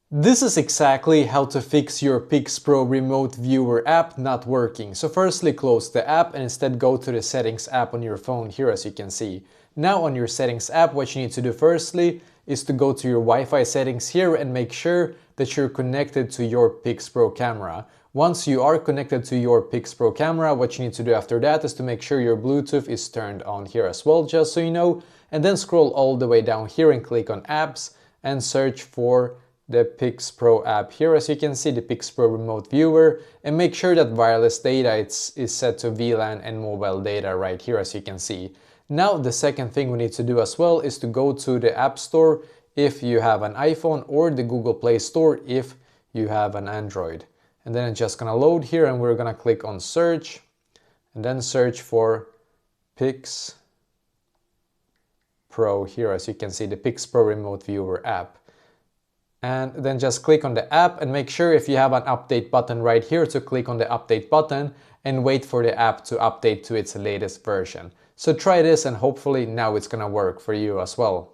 This is exactly how to fix your PIXPRO Remote Viewer app not working. So firstly, close the app and instead go to the Settings app on your phone here, as you can see. Now on your Settings app, what you need to do firstly is to go to your Wi-Fi settings here and make sure that you're connected to your PIXPRO camera. Once you are connected to your PIXPRO camera, what you need to do after that is to make sure your Bluetooth is turned on here as well, just so you know, and then scroll all the way down here and click on Apps and search for the PIXPRO app here. As you can see, the PIXPRO Remote Viewer, and make sure that wireless data is set to VLAN and mobile data right here, as you can see. Now the second thing we need to do as well is to go to the App Store if you have an iPhone, or the Google Play Store if you have an Android. And then it's just gonna load here, and we're gonna click on search and then search for PIXPRO here, as you can see, the PIXPRO Remote Viewer app. And then just click on the app and make sure if you have an update button right here to click on the update button and wait for the app to update to its latest version. So try this and hopefully now it's gonna work for you as well.